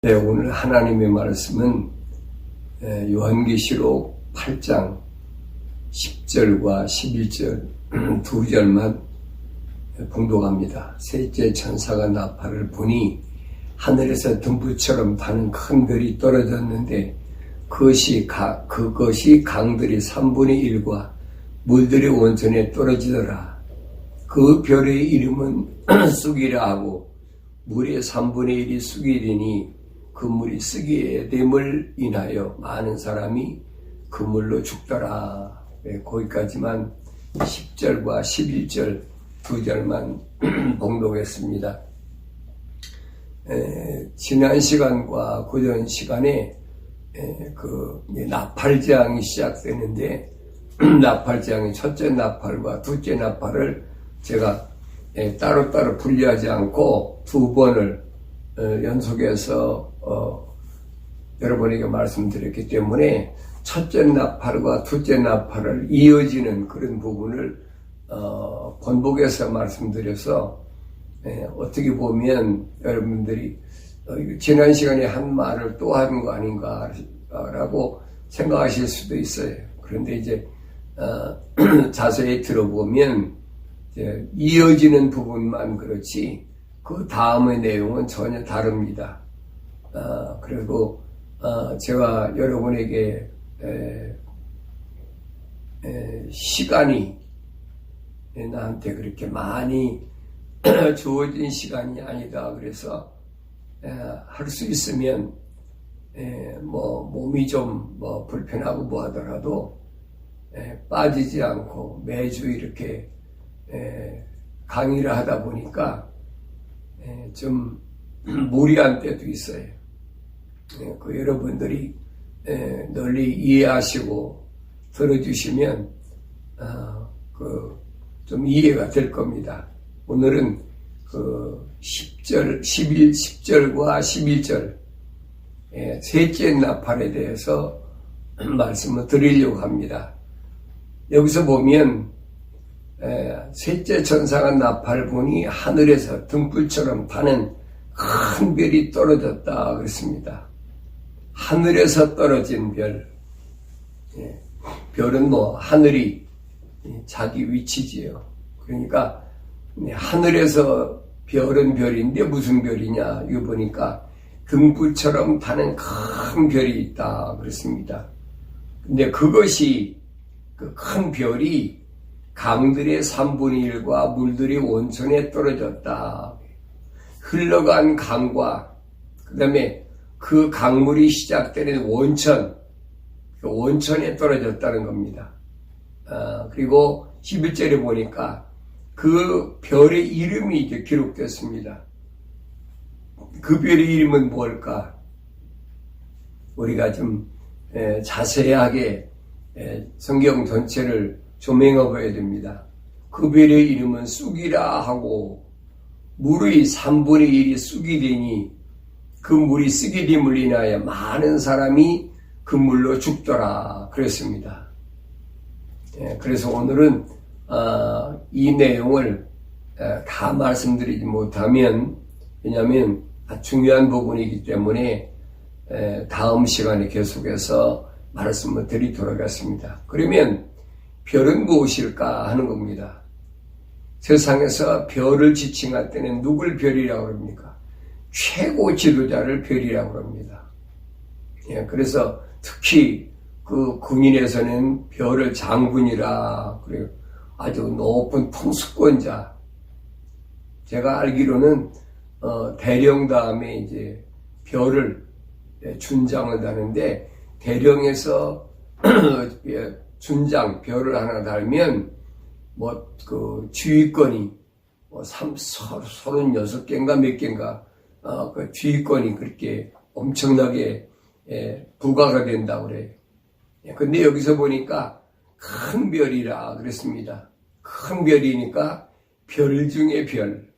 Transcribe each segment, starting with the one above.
네, 오늘 하나님의 말씀은 요한계시록 8장 10절과 11절 두 절만 봉독합니다. 셋째 천사가 나팔을 부니 하늘에서 등불처럼 타는 큰 별이 떨어졌는데 그것이 강들이 3분의 1과 물들의 원천에 떨어지더라. 그 별의 이름은 쑥이라 하고 물의 3분의 1이 쑥이 되니 그 물이 쓰기에 됨을 인하여 많은 사람이 그 물로 죽더라. 거기까지만 10절과 11절 두 절만 봉독했습니다. 지난 시간과 그전 시간에 나팔장이 시작되는데 나팔장이 첫째 나팔과 둘째 나팔을 제가 따로따로 분리하지 않고 두 번을 연속해서 여러분에게 말씀드렸기 때문에 첫째 나팔과 둘째 나팔을 이어지는 그런 부분을 번복해서 말씀드려서 어떻게 보면 여러분들이 지난 시간에 한 말을 또 하는 거 아닌가 라고 생각하실 수도 있어요. 그런데 이제 자세히 들어보면 이어지는 부분만 그렇지 그 다음의 내용은 전혀 다릅니다. 그리고 제가 여러분에게 시간이 나한테 그렇게 많이 주어진 시간이 아니다. 그래서 할 수 있으면 몸이 좀 불편하고 뭐 하더라도 빠지지 않고 매주 이렇게 강의를 하다 보니까 좀 무리한 때도 있어요. 여러분들이 널리 이해하시고 들어주시면 좀 이해가 될 겁니다. 오늘은 10절과 11절 셋째 나팔에 대해서 말씀을 드리려고 합니다. 여기서 보면 셋째 천사가 나팔을 부니 하늘에서 등불처럼 타는 큰 별이 떨어졌다 그랬습니다. 하늘에서 떨어진 별. 별은 하늘이 자기 위치지요. 그러니까 하늘에서 별은 별인데 무슨 별이냐 이거 보니까 등불처럼 타는 큰 별이 있다 그랬습니다. 근데 그것이 그 큰 별이 강들의 3분의 1과 물들의 원천에 떨어졌다. 흘러간 강과 그 다음에 그 강물이 시작되는 원천, 그 원천에 떨어졌다는 겁니다. 그리고 11절에 보니까 그 별의 이름이 이제 기록됐습니다. 그 별의 이름은 뭘까? 우리가 좀 자세하게 성경 전체를 조명해 봐야 됩니다. 그 별의 이름은 쑥이라 하고 물의 3분의 1이 쑥이 되니 그 물이 쓰게 됨을 인하여 많은 사람이 그 물로 죽더라 그랬습니다. 그래서 오늘은 이 내용을 다 말씀드리지 못하면 왜냐하면 중요한 부분이기 때문에 다음 시간에 계속해서 말씀을 드리도록 하겠습니다. 그러면 별은 무엇일까 하는 겁니다. 세상에서 별을 지칭할 때는 누굴 별이라고 합니까? 최고 지도자를 별이라고 합니다. 그래서 특히 그 군인에서는 별을 장군이라 그래요. 아주 높은 통수권자. 제가 알기로는 대령 다음에 이제 별을 준장을 다는데 대령에서 준장 별을 하나 달면 주위권이 36개인가 몇 개인가 그 주위권이 그렇게 엄청나게 부과가 된다고 그래요. 근데 여기서 보니까 큰 별이라 그랬습니다. 큰 별이니까 별 중에 별.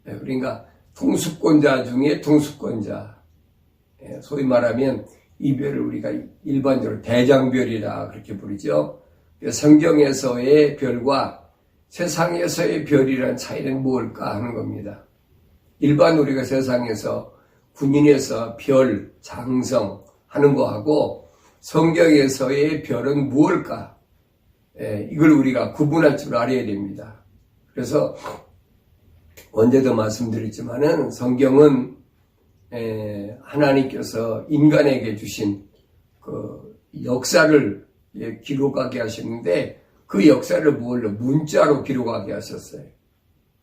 그러니까 통수권자 중에 통수권자. 소위 말하면 이 별을 우리가 일반적으로 대장별이라 그렇게 부르죠. 성경에서의 별과 세상에서의 별이라는 차이는 무엇일까 하는 겁니다. 일반 우리가 세상에서 군인에서 별, 장성 하는 거하고 성경에서의 별은 무엇일까? 이걸 우리가 구분할 줄 알아야 됩니다. 그래서 언제도 말씀드렸지만은 성경은 하나님께서 인간에게 주신 그 역사를 기록하게 하시는데 그 역사를 뭘로? 문자로 기록하게 하셨어요.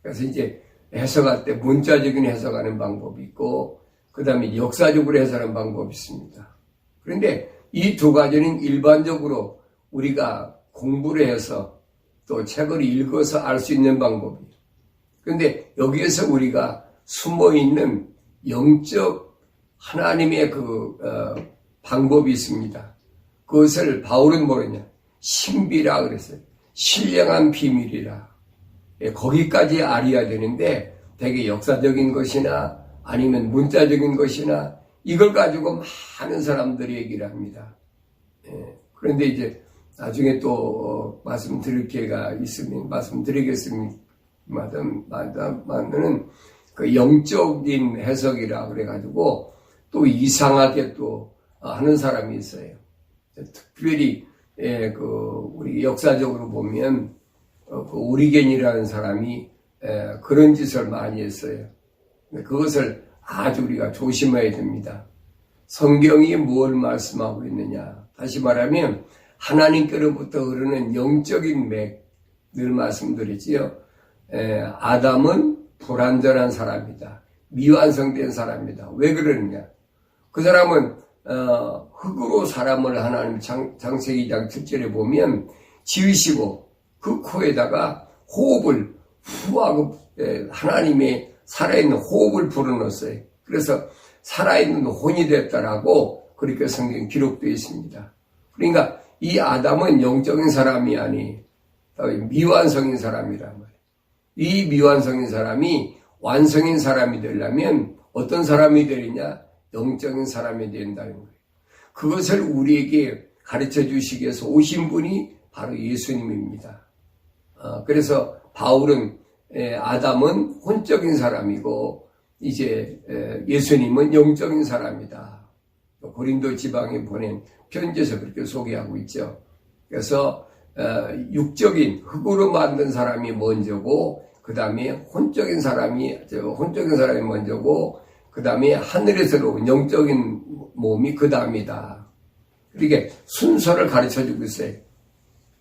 그래서 이제 해석할 때 문자적인 해석하는 방법이 있고 그 다음에 역사적으로 해석하는 방법이 있습니다. 그런데 이 두 가지는 일반적으로 우리가 공부를 해서 또 책을 읽어서 알 수 있는 방법이에요. 그런데 여기에서 우리가 숨어있는 영적 하나님의 방법이 있습니다. 그것을 바울은 뭐랬냐? 신비라 그랬어요. 신령한 비밀이라. 거기까지 알아야 되는데 되게 역사적인 것이나 아니면 문자적인 것이나 이걸 가지고 많은 사람들이 얘기를 합니다. 그런데 이제 나중에 또 말씀드릴 기회가 있으면 말씀드리겠습니다만은 그 영적인 해석이라 그래가지고 또 이상하게 또 하는 사람이 있어요. 특별히 우리 역사적으로 보면 그 오리겐이라는 사람이 그런 짓을 많이 했어요. 그것을 아주 우리가 조심해야 됩니다. 성경이 뭘 말씀하고 있느냐? 다시 말하면 하나님께로부터 흐르는 영적인 맥, 늘 말씀드리지요. 아담은 불완전한 사람이다. 미완성된 사람이다. 왜 그러느냐? 그 사람은 흙으로 사람을 하나님 창세기 2장 7절에 보면 지으시고 그 코에다가 호흡을 후하고 하나님의 살아있는 호흡을 불어넣었어요. 그래서 살아있는 혼이 됐다라고 그렇게 성경에 기록되어 있습니다. 그러니까 이 아담은 영적인 사람이 아니 미완성인 사람이란 말이에요. 이 미완성인 사람이 완성인 사람이 되려면 어떤 사람이 되느냐? 영적인 사람이 된다는 거예요. 그것을 우리에게 가르쳐 주시기 위해서 오신 분이 바로 예수님입니다. 그래서 바울은 아담은 혼적인 사람이고 이제 예수님은 영적인 사람이다. 고린도 지방에 보낸 편지에서 그렇게 소개하고 있죠. 그래서 육적인 흙으로 만든 사람이 먼저고 그 다음에 혼적인 사람이 먼저고 그 다음에 하늘에서 온 영적인 몸이 그 다음이다. 이렇게 순서를 가르쳐주고 있어요.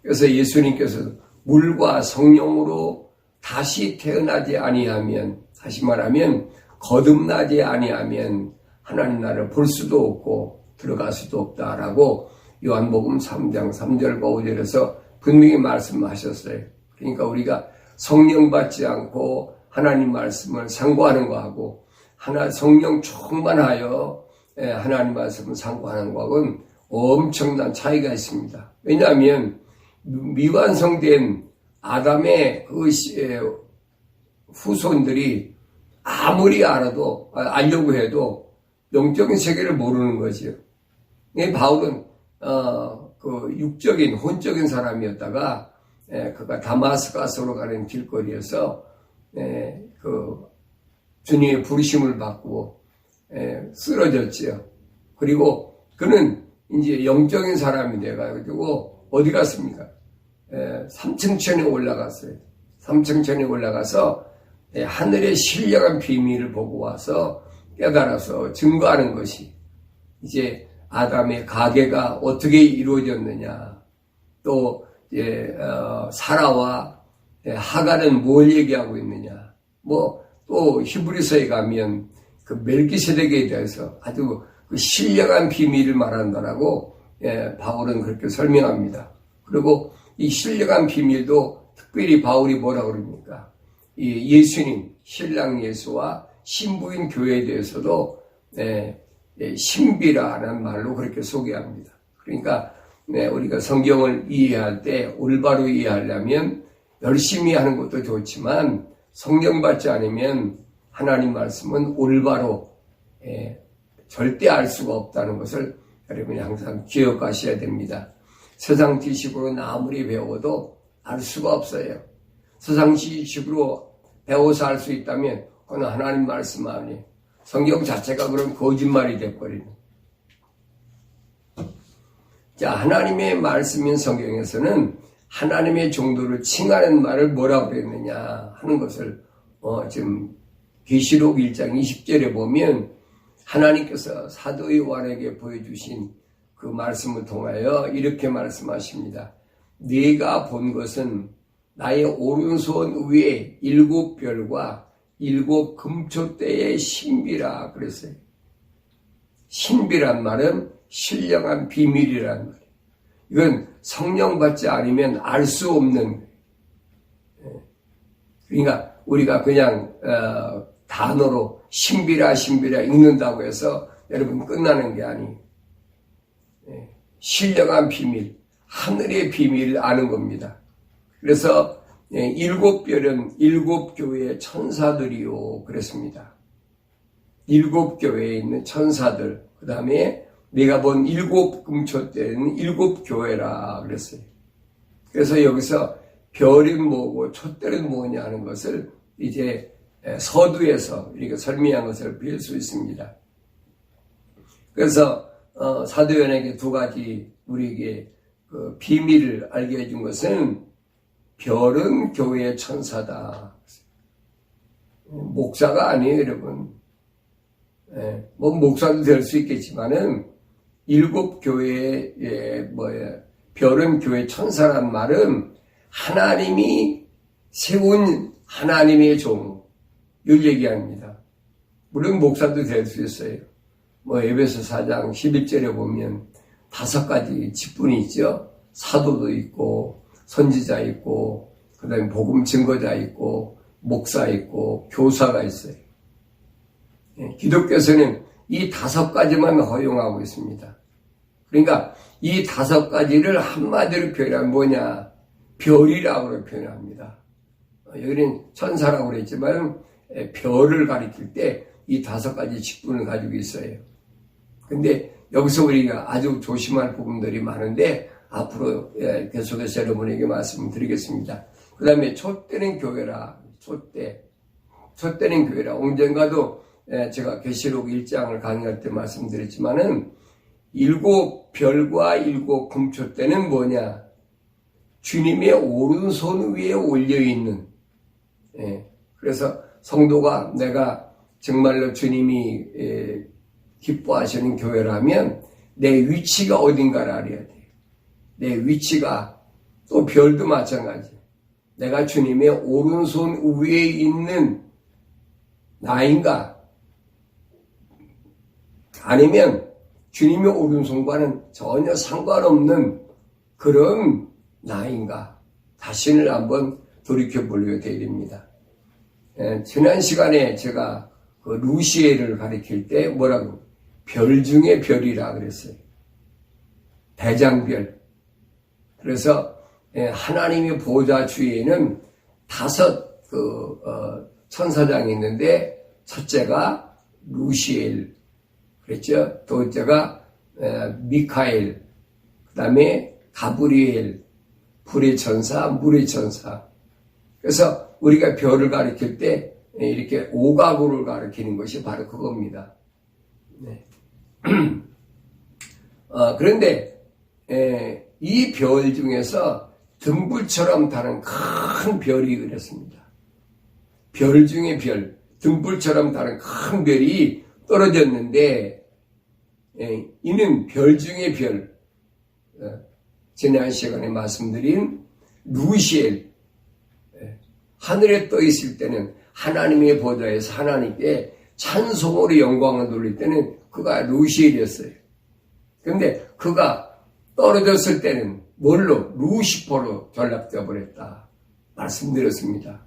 그래서 예수님께서 물과 성령으로 다시 태어나지 아니하면, 다시 말하면 거듭나지 아니하면 하나님 나라를 볼 수도 없고 들어갈 수도 없다라고 요한복음 3장 3절과 5절에서 분명히 말씀하셨어요. 그러니까 우리가 성령 받지 않고 하나님 말씀을 상고하는 거하고 성령 충만하여 하나님 말씀을 상고하는 거하고는 엄청난 차이가 있습니다. 왜냐하면 미완성된 아담의 그 후손들이 아무리 알려고 해도 영적인 세계를 모르는 거지요. 바울은 그 육적인 혼적인 사람이었다가 그가 다마스커스로 가는 길거리에서 그 주님의 부르심을 받고 쓰러졌지요. 그리고 그는 이제 영적인 사람이 돼가지고 어디 갔습니까? 3층천에 올라갔어요. 3층천에 올라가서 하늘의 신령한 비밀을 보고 와서 깨달아서 증거하는 것이 이제 아담의 가계가 어떻게 이루어졌느냐, 또 사라와 하갈은 뭘 얘기하고 있느냐, 또 히브리서에 가면 그 멜기세덱에 대해서 아주 그 신령한 비밀을 말한다라고 바울은 그렇게 설명합니다. 그리고 이 신령한 비밀도 특별히 바울이 뭐라고 그럽니까? 이 예수님, 신랑 예수와 신부인 교회에 대해서도 신비라는 말로 그렇게 소개합니다. 그러니까 우리가 성경을 이해할 때 올바로 이해하려면 열심히 하는 것도 좋지만 성령 받지 않으면 하나님 말씀은 올바로 절대 알 수가 없다는 것을 여러분이 항상 기억하셔야 됩니다. 세상 지식으로는 아무리 배워도 알 수가 없어요. 세상 지식으로 배워서 알 수 있다면 그건 하나님 말씀 아니에요. 성경 자체가 그런 거짓말이 돼버리는. 자, 하나님의 말씀인 성경에서는 하나님의 종도를 칭하는 말을 뭐라고 그랬느냐 하는 것을 지금 계시록 1장 20절에 보면 하나님께서 사도 요한에게 보여주신 그 말씀을 통하여 이렇게 말씀하십니다. 네가 본 것은 나의 오른손 위에 7별과 7 금초대의 신비라 그랬어요. 신비란 말은 신령한 비밀이란 말이에요. 이건 성령 받지 않으면 알 수 없는 거예요. 그러니까 우리가 그냥 단어로 신비라 읽는다고 해서 여러분 끝나는 게 아니에요. 신령한 비밀, 하늘의 비밀을 아는 겁니다. 그래서 7별은 7교회의 천사들이요 그랬습니다. 7교회에 있는 천사들, 그 다음에 내가 본 7 금초대는 7교회라 그랬어요. 그래서 여기서 별은 뭐고 촛대는 뭐냐 하는 것을 이제 서두에서 이렇게 설명한 것을 볼 수 있습니다. 그래서 사도 요한에게 두 가지 우리에게 그 비밀을 알게 해준 것은 별은 교회의 천사다. 목사가 아니에요, 여러분. 뭐 목사도 될 수 있겠지만은 7교회의 별은 교회 천사란 말은 하나님이 세운 하나님의 종, 을 얘기합니다. 물론 목사도 될 수 있어요. 에베소 4장 11절에 보면 5가지 직분이 있죠. 사도도 있고, 선지자 있고, 그 다음에 복음 증거자 있고, 목사 있고, 교사가 있어요. 기독교에서는 이 5가지만 허용하고 있습니다. 그러니까 이 5가지를 한마디로 표현하면 뭐냐? 별이라고 표현합니다. 여기는 천사라고 그랬지만 별을 가리킬 때 이 5가지 직분을 가지고 있어요. 근데 여기서 우리가 아주 조심할 부분들이 많은데 앞으로 계속해서 여러분에게 말씀드리겠습니다. 그 다음에 촛대는 교회라. 촛대는 교회라. 언젠가도 제가 계시록 1장을 강의할 때 말씀드렸지만은 7별과 7 금초대는 뭐냐? 주님의 오른손 위에 올려있는, 그래서 성도가 내가 정말로 주님이 기뻐하시는 교회라면 내 위치가 어딘가를 알아야 돼요. 내 위치가, 또 별도 마찬가지. 내가 주님의 오른손 위에 있는 나인가? 아니면 주님의 오른손과는 전혀 상관없는 그런 나인가? 자신을 한번 돌이켜보려고 되어야 됩니다. 지난 시간에 제가 그 루시엘을 가리킬 때 뭐라고? 별 중에 별이라 그랬어요. 대장별. 그래서 하나님의 보좌 주위에는 5 천사장이 있는데 첫째가 루시엘 그랬죠. 둘째가 미카엘, 그 다음에 가브리엘, 불의 천사, 물의 천사. 그래서 우리가 별을 가리킬 때 이렇게 5가구를 가리키는 것이 바로 그겁니다. 네. 그런데 이 별 중에서 등불처럼 다른 큰 별이 그랬습니다. 별 중에 별, 등불처럼 다른 큰 별이 떨어졌는데 이는 별 중에 별, 지난 시간에 말씀드린 루시엘, 하늘에 떠 있을 때는 하나님의 보좌에서 하나님께 찬송으로 영광을 돌릴 때는 그가 루시엘이었어요. 그런데 그가 떨어졌을 때는 뭘로? 루시퍼로 전락되어 버렸다 말씀드렸습니다.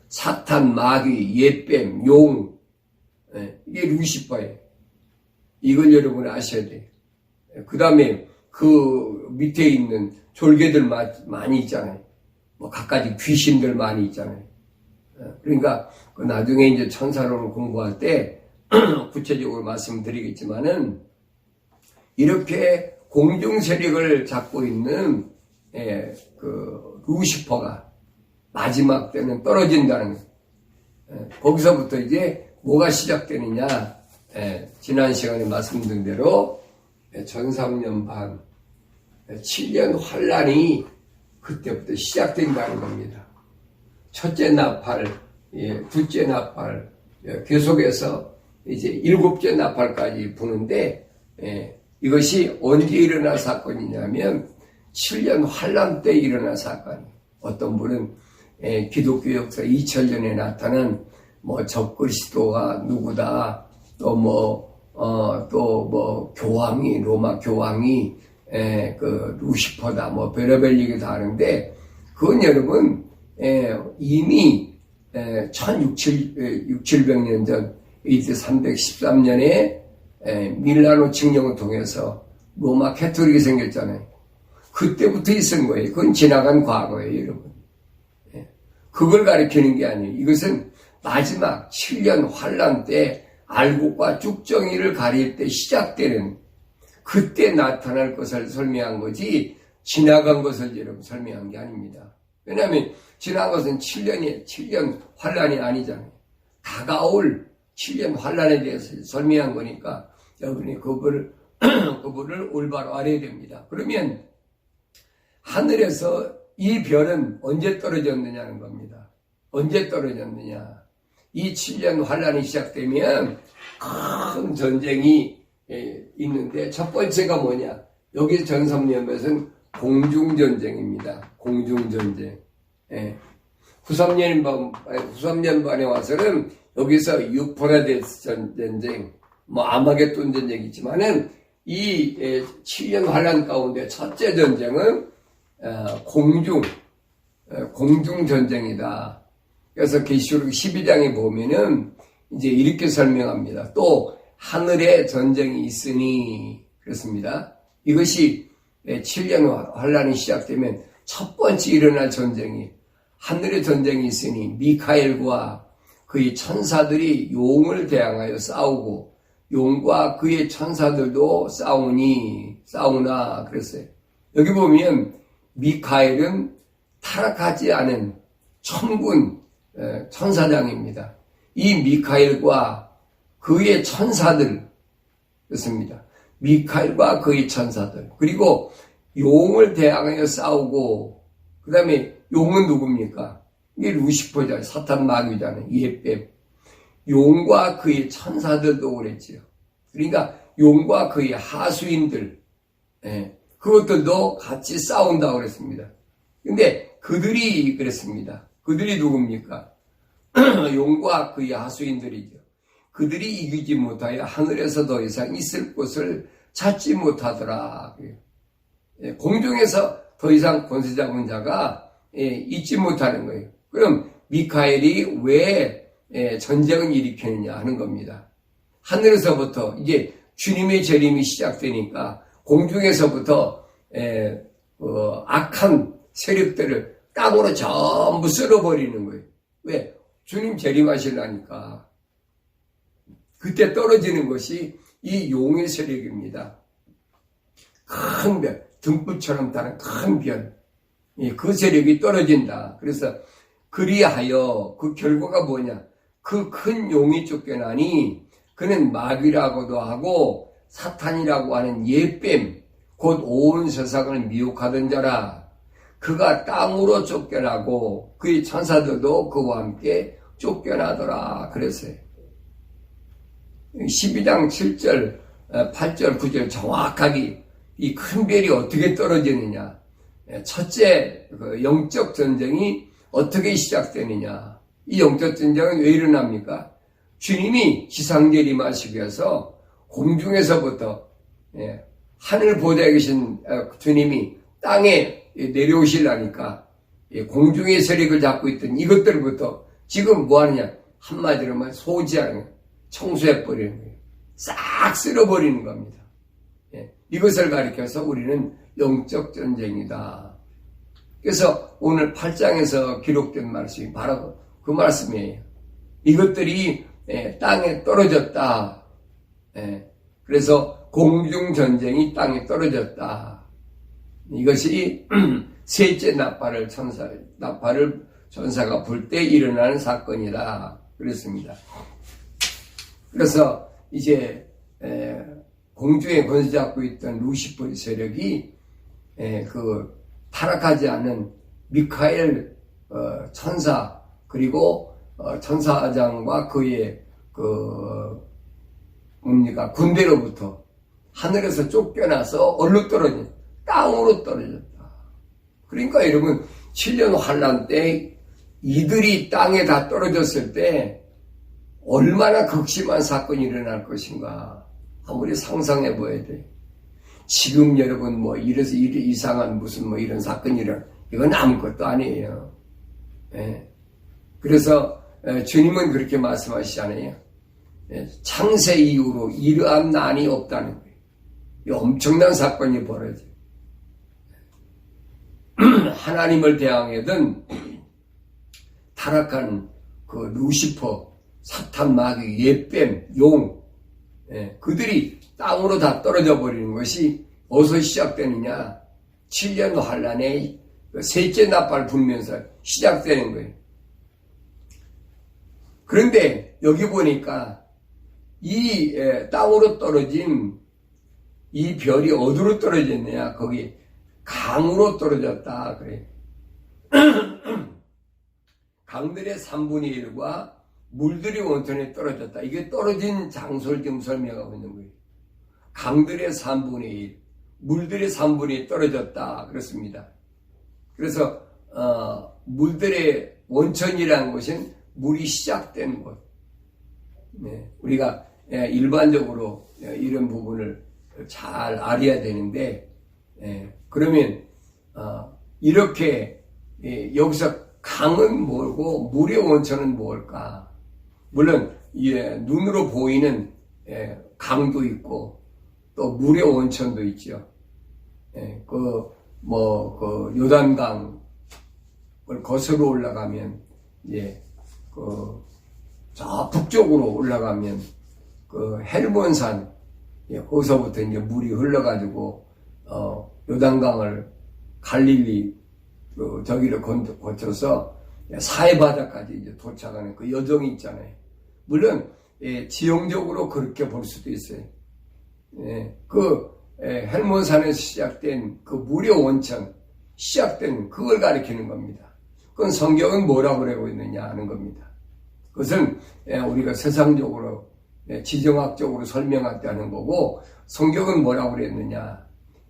사탄, 마귀, 옛뱀, 용, 이게 루시퍼예요. 이걸 여러분 아셔야 돼요. 그 다음에 그 밑에 있는 졸개들 많이 있잖아요. 뭐 갖가지 귀신들 많이 있잖아요. 그러니까 그 나중에 이제 천사론을 공부할 때 구체적으로 말씀드리겠지만은 이렇게 공중 세력을 잡고 있는 그 루시퍼가 마지막 때는 떨어진다는 거예요. 거기서부터 이제 뭐가 시작되느냐? 지난 시간에 말씀드린 대로 전삼년 반, 7년 환란이 그때부터 시작된다는 겁니다. 첫째 나팔, 둘째 나팔, 계속해서 이제 7째 나팔까지 부는데, 이것이 언제 일어난 사건이냐면 7년 환란 때 일어난 사건이에요. 어떤 분은 기독교 역사 2000년에 나타난 적그리스도가 누구다, 교황이, 로마 교황이 그 루시퍼다, 별의별 얘기도 하는데, 그건 여러분 이미 1600년 전 AD 313년에 밀라노 칙령을 통해서 로마 캐토릭이 생겼잖아요. 그때부터 있은 거예요. 그건 지나간 과거예요, 여러분. 그걸 가리키는 게 아니에요. 이것은 마지막 7년 환란 때 알곡과 쭉정이를 가릴 때 시작되는, 그때 나타날 것을 설명한 거지 지나간 것을 여러분 설명한 게 아닙니다. 왜냐하면 지나간 것은 7년 환란이 아니잖아요. 다가올 7년 환란에 대해서 설명한 거니까 여러분이 그거를 올바로 알아야 됩니다. 그러면 하늘에서 이 별은 언제 떨어졌느냐는 겁니다. 언제 떨어졌느냐? 이 7년 환란이 시작되면 큰 전쟁이 있는데, 첫 번째가 뭐냐? 여기 전삼년에서는 공중전쟁입니다. 공중전쟁. 후삼년 반에 와서는 여기서 유프라데스 전쟁, 아마겟돈 전쟁이 있지만은 이 7년 환란 가운데 첫째 전쟁은 공중전쟁이다. 그래서 계시록 12장에 보면은 이제 이렇게 설명합니다. 또 하늘에 전쟁이 있으니, 그렇습니다. 이것이 7년 환란이 시작되면 첫 번째 일어날 전쟁이, 하늘에 전쟁이 있으니 미카엘과 그의 천사들이 용을 대항하여 싸우고 용과 그의 천사들도 싸우나 그랬어요. 여기 보면 미카엘은 타락하지 않은 천군 천사장입니다. 이 미카엘과 그의 천사들, 그렇습니다. 미카엘과 그의 천사들, 그리고 용을 대항하여 싸우고, 그 다음에 용은 누굽니까? 이게 루시퍼잖아요. 사탄 마귀잖아요. 예뱀. 용과 그의 천사들도 그랬지요. 그러니까 용과 그의 하수인들, 그것들도 같이 싸운다고 그랬습니다. 근데 그들이 그랬습니다. 그들이 누굽니까? 용과 그의 하수인들이죠. 그들이 이기지 못하여 하늘에서 더 이상 있을 곳을 찾지 못하더라. 공중에서 더 이상 권세 잡은 자가 있지 못하는 거예요. 그럼 미카엘이 왜 전쟁을 일으키느냐 하는 겁니다. 하늘에서부터 이제 주님의 재림이 시작되니까 공중에서부터 악한 세력들을 땅으로 전부 쓸어버리는 거예요. 왜? 주님 재림하시려니까. 그때 떨어지는 것이 이 용의 세력입니다. 큰 별, 등불처럼 다른 큰 별, 그 세력이 떨어진다. 그래서 그리하여 그 결과가 뭐냐? 그 큰 용이 쫓겨나니 그는 마귀라고도 하고 사탄이라고 하는 예뱀, 곧 온 세상을 미혹하던 자라. 그가 땅으로 쫓겨나고 그의 천사들도 그와 함께 쫓겨나더라. 그랬어요. 12장 7절, 8절, 9절 정확하게 이 큰 별이 어떻게 떨어지느냐. 첫째 영적 전쟁이 어떻게 시작되느냐. 이 영적 전쟁은 왜 일어납니까? 주님이 지상 재림하시기 위해서 공중에서부터 하늘 보좌에 계신 주님이 땅에 내려오시려니까 공중의 세력을 잡고 있던 이것들부터 지금 뭐하느냐. 한마디로 말하면 소지하는 거예요. 청소해버리는 거예요. 싹 쓸어버리는 겁니다. 이것을 가리켜서 우리는 영적 전쟁이다. 그래서 오늘 8장에서 기록된 말씀이 바로 그 말씀이에요. 이것들이 땅에 떨어졌다. 그래서 공중전쟁이 땅에 떨어졌다. 이것이 셋째 나팔을 전사가 불 때 일어나는 사건이다. 그랬습니다. 그래서 이제 공중의 권세 잡고 있던 루시퍼 세력이 그 타락하지 않은 미카엘 천사 그리고 천사장과 그의 군대로부터 하늘에서 쫓겨나서 어디로 떨어진 땅으로 떨어졌다. 그러니까 여러분 7년 환란 때 이들이 땅에 다 떨어졌을 때 얼마나 극심한 사건이 일어날 것인가 아무리 상상해 봐야 돼. 지금 여러분 뭐 이래서 이상한 무슨 뭐 이런 사건이 이건 아무것도 아니에요. 그래서 주님은 그렇게 말씀하시잖아요. 창세 이후로 이러한 난이 없다는 거예요. 이 엄청난 사건이 벌어져요. 하나님을 대항하던 타락한 그 루시퍼, 사탄, 마귀, 옛뱀, 용, 그들이 땅으로 다 떨어져 버리는 것이 어디서 시작되느냐? 7년 환란의 셋째 나팔 불면서 시작되는 거예요. 그런데 여기 보니까 이 땅으로 떨어진 이 별이 어디로 떨어졌느냐? 거기 강으로 떨어졌다 그래. 강들의 3분의 1과 물들이 원천에 떨어졌다. 이게 떨어진 장소를 지금 설명하고 있는 거예요. 강들의 3분의 1, 물들의 3분의 1 떨어졌다 그렇습니다. 그래서 물들의 원천이라는 것은 물이 시작된 곳. 우리가 일반적으로 이런 부분을 잘 알아야 되는데, 그러면 이렇게 여기서 강은 뭐고 물의 원천은 뭘까? 물론 눈으로 보이는 강도 있고 또 물의 원천도 있죠. 요단강을 거슬러 올라가면 저 북쪽으로 올라가면 헬몬산 거기서부터 이제 물이 흘러가지고 요단강을 갈릴리 저기를 거쳐서 사해바다까지 이제 도착하는 그 여정이 있잖아요. 물론 지형적으로 그렇게 볼 수도 있어요. 헬몬산에서 시작된 그 물의 원천, 시작된 그걸 가리키는 겁니다. 그건 성경은 뭐라고 그러고 있느냐 하는 겁니다. 그것은 우리가 세상적으로 지정학적으로 설명하자는 거고, 성경은 뭐라고 그랬느냐.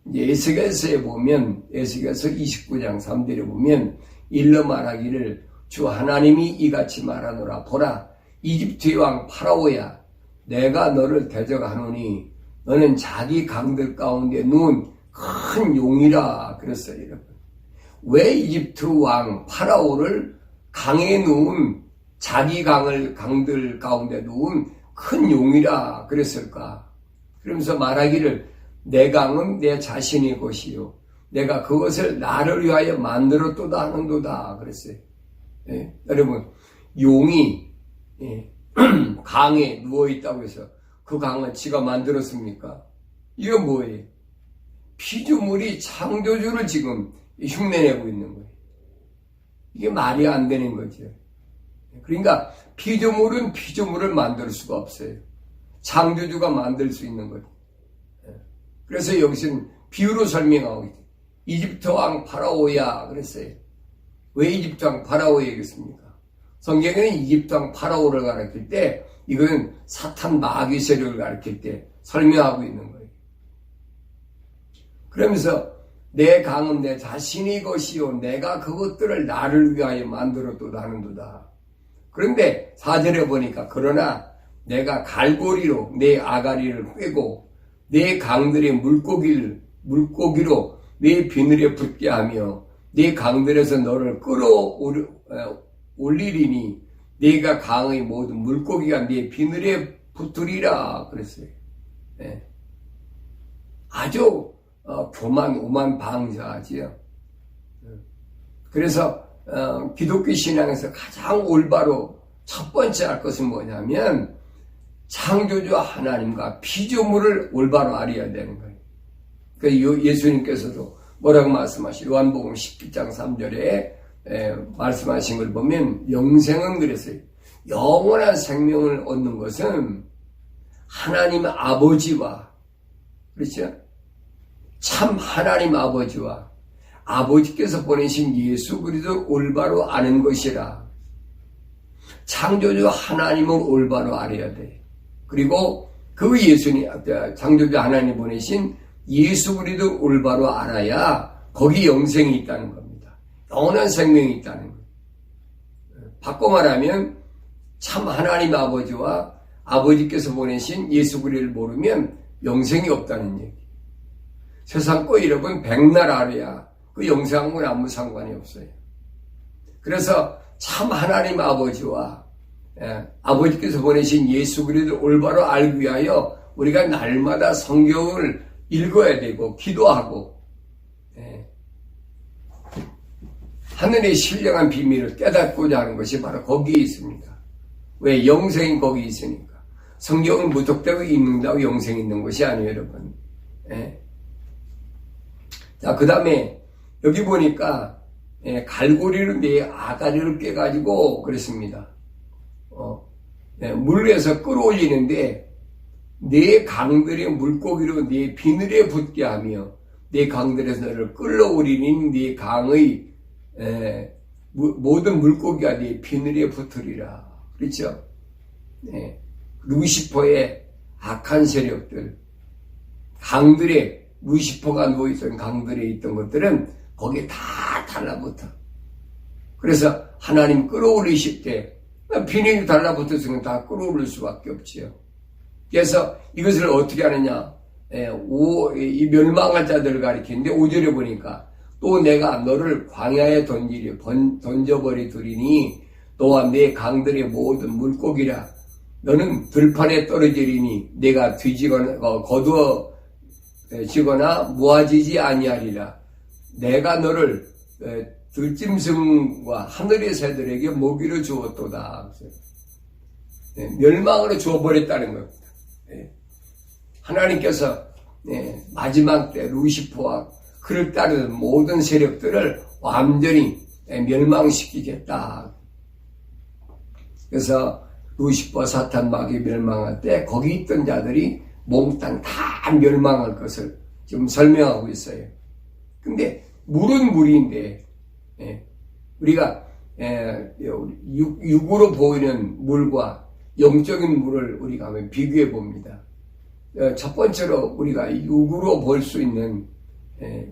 이제 에스겔서에 보면, 에스겔서 29장 3절에 보면 일러 말하기를 주 하나님이 이같이 말하노라. 보라, 이집트의 왕 파라오야, 내가 너를 대적하노니 너는 자기 강들 가운데 누운 큰 용이라 그랬어요. 여러분, 왜 이집트 왕 파라오를 강에 누운 자기 강들 가운데 누운 큰 용이라 그랬을까? 그러면서 말하기를 내 강은 내 자신의 것이요 내가 그것을 나를 위하여 만들었도다 하는도다 그랬어요. 여러분, 용이 강에 누워있다고 해서 그 강은 지가 만들었습니까? 이건 뭐예요? 피조물이 창조주를 지금 흉내내고 있는 거예요. 이게 말이 안 되는 거죠. 그러니까 피조물은 피조물을 만들 수가 없어요. 창조주가 만들 수 있는 거죠. 그래서 여기서는 비유로 설명하고 있죠. 이집트 왕 파라오야 그랬어요. 왜 이집트 왕 파라오 얘기했습니까? 성경에는 이집트 왕 파라오를 가르칠 때 이거는 사탄 마귀 세력을 가르칠 때 설명하고 있는 거예요. 그러면서 내 강은 내 자신의 것이요 내가 그것들을 나를 위하여 만들었도다 하는도다. 그런데 4절에 보니까 그러나 내가 갈고리로 내 아가리를 꿰고 내 강들의 물고기로 내 비늘에 붙게 하며 내 강들에서 너를 끌어올리리니 네가 강의 모든 물고기가 네 비늘에 붙으리라 그랬어요. 아주 교만방자하지요. 그래서 기독교 신앙에서 가장 올바로 첫 번째 할 것은 뭐냐면 창조주 하나님과 피조물을 올바로 알아야 되는 거예요. 그러니까 예수님께서도 뭐라고 말씀하시죠? 요한복음 17장 3절에 말씀하신 걸 보면 영생은 그랬어요. 영원한 생명을 얻는 것은 하나님 아버지와, 그렇죠? 참 하나님 아버지와 아버지께서 보내신 예수 그리스도를 올바로 아는 것이라. 창조주 하나님을 올바로 알아야 돼. 그리고 그 예수님, 창조주 하나님 보내신 예수 그리스도를 올바로 알아야 거기 영생이 있다는 겁니다. 영원한 생명이 있다는 거예요. 바꿔 말하면 참 하나님 아버지와 아버지께서 보내신 예수 그리스도를 모르면 영생이 없다는 얘기. 세상 거 여러분 백날 알아야 그 영생하고는 아무 상관이 없어요. 그래서 참 하나님 아버지와 아버지께서 보내신 예수 그리스도를 올바로 알기 위하여 우리가 날마다 성경을 읽어야 되고 기도하고 하늘의 신령한 비밀을 깨닫고자 하는 것이 바로 거기에 있습니다. 왜? 영생이 거기 있으니까. 성경은 무턱대고 읽는다고 영생이 있는 것이 아니에요, 여러분. 자, 그 다음에 여기 보니까 갈고리로 네 아가리를 깨가지고 그랬습니다. 물에서 끌어올리는데 네 강들의 물고기로 네 비늘에 붙게 하며 네 강들에서 너를 끌어올리는 네 강의 모든 물고기가 네 비늘에 붙으리라. 그렇죠? 루시퍼의 악한 세력들, 강들에 루시퍼가 누워있던 강들에 있던 것들은 거기에 다 달라붙어. 그래서 하나님 끌어올리실 때 비닐이 달라붙었으면 다 끌어올릴 수밖에 없지요. 그래서 이것을 어떻게 하느냐? 이 멸망할 자들을 가리키는데 5절에 보니까 또 내가 너를 광야에 던져버리리니 또한 내 강들의 모든 물고기라. 너는 들판에 떨어지리니 내가 뒤지거나 거두어지거나 모아지지 아니하리라. 내가 너를 들짐승과 하늘의 새들에게 먹이로 주었도다. 멸망으로 주어버렸다는 겁니다. 하나님께서 마지막 때 루시퍼와 그를 따르는 모든 세력들을 완전히 멸망시키겠다. 그래서 루시퍼 사탄 마귀 멸망할 때 거기 있던 자들이 몽땅 다 멸망할 것을 지금 설명하고 있어요. 근데 물은 물인데 우리가 육으로 보이는 물과 영적인 물을 우리가 한번 비교해 봅니다. 첫 번째로 우리가 육으로 볼 수 있는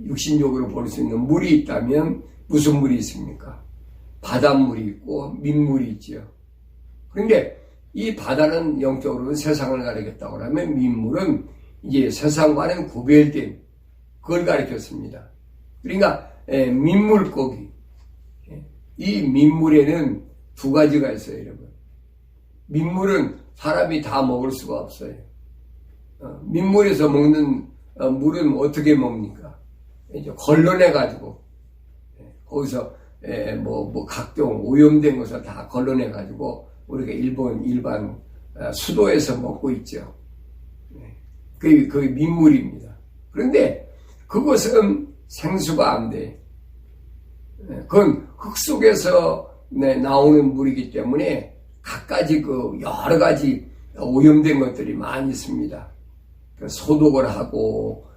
육신적으로 볼 수 있는 물이 있다면 무슨 물이 있습니까? 바닷물이 있고 민물이 있죠. 그런데 이 바다는 영적으로는 세상을 가리켰다고 하면 민물은 이제 세상과는 구별된 그걸 가리켰습니다. 그러니까 민물고기, 이 민물에는 두 가지가 있어요, 여러분. 민물은 사람이 다 먹을 수가 없어요. 민물에서 먹는 물은 어떻게 먹습니까? 이제 걸러내가지고 거기서 각종 오염된 것을 다 걸러내가지고 우리가 일반 수도에서 먹고 있죠. 그게 민물입니다. 그런데 그것은 생수가 안 돼. 그건 흙 속에서 나오는 물이기 때문에 갖가지 여러 가지 오염된 것들이 많이 있습니다. 소독을 하고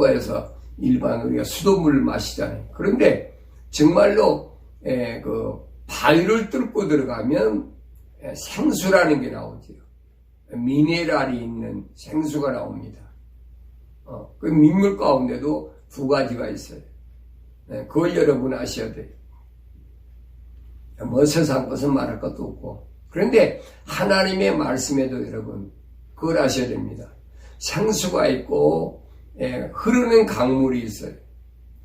해서 일반 우리가 수돗물을 마시잖아요. 그런데 정말로 바위를 뚫고 들어가면 생수라는 게 나오죠. 미네랄이 있는 생수가 나옵니다. 그 민물 가운데도 두 가지가 있어요. 그걸 여러분 아셔야 돼요. 세상 것은 말할 것도 없고. 그런데 하나님의 말씀에도 여러분 그걸 아셔야 됩니다. 생수가 있고 흐르는 강물이 있어요.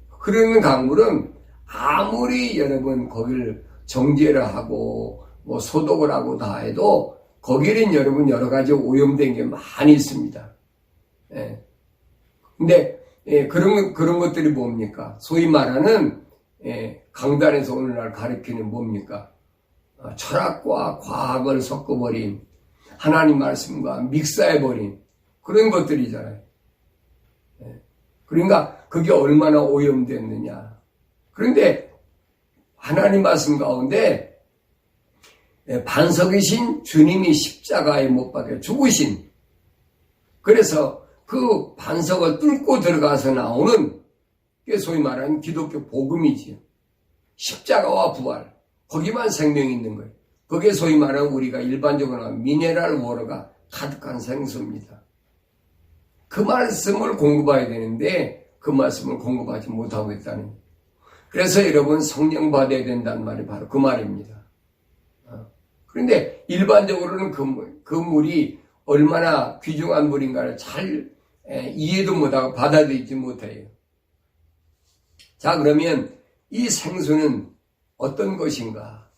흐르는 강물은 아무리 여러분 거기를 정제를 하고 소독을 하고 다 해도 거기는 여러분 여러 가지 오염된 게 많이 있습니다. 근데 그런 것들이 뭡니까? 소위 말하는 강단에서 오늘날 가르치는 뭡니까? 철학과 과학을 섞어버린 하나님 말씀과 믹스해버린 그런 것들이잖아요. 그러니까 그게 얼마나 오염됐느냐. 그런데 하나님 말씀 가운데 반석이신 주님이 십자가에 못 박혀 죽으신 그래서 그 반석을 뚫고 들어가서 나오는 게 소위 말하는 기독교 복음이지요. 십자가와 부활, 거기만 생명이 있는 거예요. 그게 소위 말하는 우리가 일반적으로 미네랄 워터가 가득한 생수입니다. 그 말씀을 공급해야 되는데 그 말씀을 공급하지 못하고 있다는 거예요. 그래서 여러분 성령 받아야 된다는 말이 바로 그 말입니다. 그런데 일반적으로는 그 물이 얼마나 귀중한 물인가를 잘 이해도 못하고 받아들이지 못해요. 자, 그러면 이 생수는 어떤 것인가?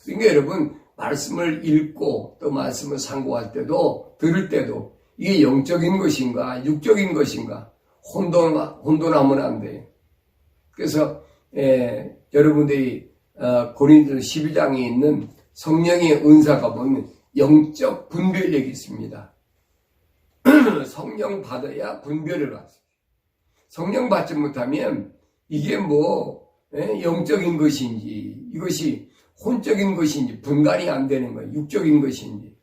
그러니까 여러분 말씀을 읽고 또 말씀을 상고할 때도 들을 때도 이게 영적인 것인가 육적인 것인가 혼돈하면 안 돼요. 그래서 여러분들이 고린도서 12장에 있는 성령의 은사가 보면 영적 분별력이 있습니다. 성령 받아야 분별을 받습니다. 성령 받지 못하면 이게 영적인 것인지 이것이 혼적인 것인지 분간이 안 되는 거예요. 육적인 것인지.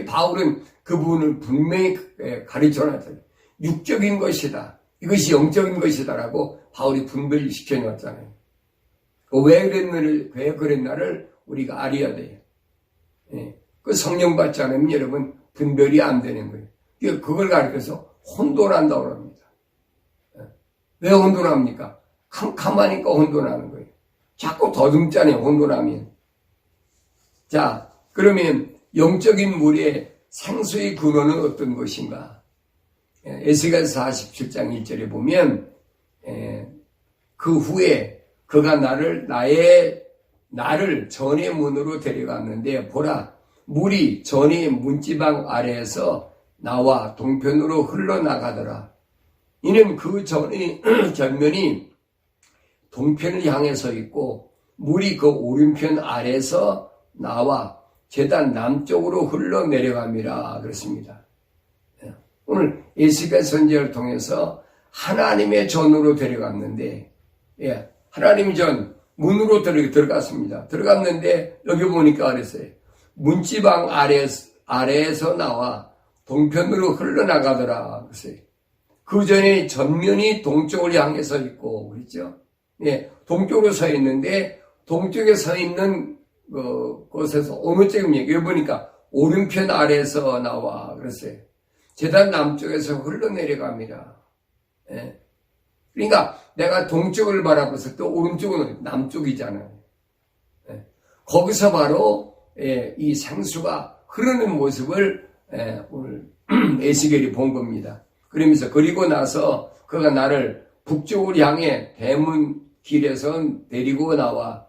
바울은 그 부분을 분명히 가르쳐놨잖아요. 육적인 것이다. 이것이 영적인 것이다라고 바울이 분별을 시켜놨잖아요. 왜 그랬나를 우리가 알아야 돼요. 그 성령 받지 않으면 여러분 분별이 안 되는 거예요. 그걸 가르쳐서 혼돈한다고 합니다. 왜 혼돈합니까? 캄캄하니까 혼돈하는 거예요. 자꾸 더듬잖아요, 혼돈하면. 자, 그러면 영적인 물의 생수의 근원은 어떤 것인가? 에스겔서 47장 1절에 보면 그 후에 그가 나를 전의 문으로 데려갔는데 보라 물이 전의 문지방 아래에서 나와 동편으로 흘러나가더라. 이는 그 전의 전면이 동편을 향해 서 있고 물이 그 오른편 아래에서 나와 제단 남쪽으로 흘러내려갑니다. 그렇습니다. 오늘 에스겔 선지자를 통해서 하나님의 전으로 데려갔는데 하나님의 전 문으로 들어갔습니다. 들어갔는데 여기 보니까 그랬어요. 문지방 아래에서 나와 동편으로 흘러나가더라. 그랬어요. 그 전에 전면이 동쪽을 향해 서 있고 그랬죠. 동쪽으로 서 있는데 동쪽에 서 있는 곳에서 어느 쪽입니까? 여기 보니까 오른편 아래에서 나와 그랬어요. 제단 남쪽에서 흘러내려갑니다. 그러니까 내가 동쪽을 바라봤을 때 오른쪽은 남쪽이잖아요. 거기서 바로 이 생수가 흐르는 모습을 오늘 에스겔이 본 겁니다. 그러면서 그리고 나서 그가 나를 북쪽을 향해 대문 길에서 데리고 나와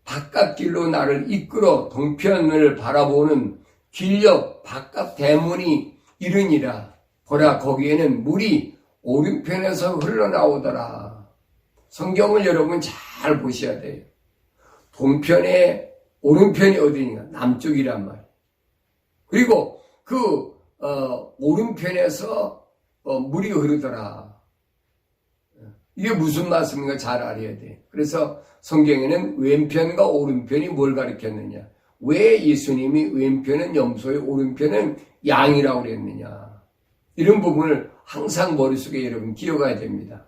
바깥길로 나를 이끌어 동편을 바라보는 길옆 바깥 대문이 이르니라. 보라 거기에는 물이 오른편에서 흘러나오더라. 성경을 여러분 잘 보셔야 돼요. 동편의 오른편이 어디인가? 남쪽이란 말이에요. 그리고 그 오른편에서 물이 흐르더라. 이게 무슨 말씀인가 잘 알아야 돼. 그래서 성경에는 왼편과 오른편이 뭘 가리켰느냐. 왜 예수님이 왼편은 염소의 오른편은 양이라고 그랬느냐. 이런 부분을 항상 머릿속에 여러분 기억해야 됩니다.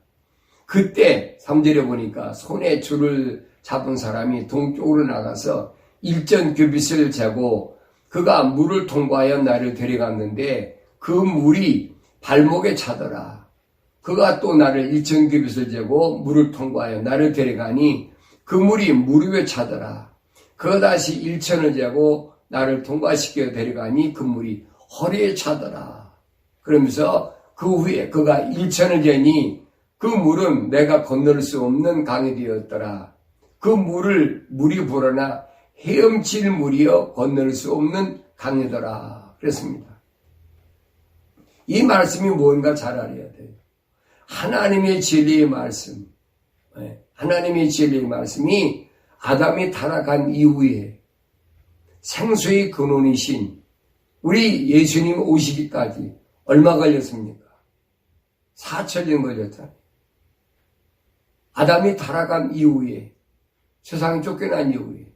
그때 3절에 보니까 손에 줄을 잡은 사람이 동쪽으로 나가서 1,000규빗을 재고 그가 물을 통과하여 나를 데려갔는데 그 물이 발목에 차더라. 그가 또 나를 1,000규빗을 재고 물을 통과하여 나를 데려가니 그 물이 무릎에 차더라. 그가 다시 1,000을 재고 나를 통과시켜 데려가니 그 물이 허리에 차더라. 그러면서 그 후에 그가 1,000을 재니 그 물은 내가 건널 수 없는 강이 되었더라. 그 물이 불어나 헤엄칠 물이여 건널 수 없는 강이더라. 그랬습니다. 이 말씀이 뭔가 잘 알아야 돼요. 하나님의 진리의 말씀, 하나님의 진리의 말씀이 아담이 타락한 이후에 생수의 근원이신 우리 예수님 오시기까지 얼마 걸렸습니까? 4천년 걸렸잖아요. 아담이 타락한 이후에 세상에 쫓겨난 이후에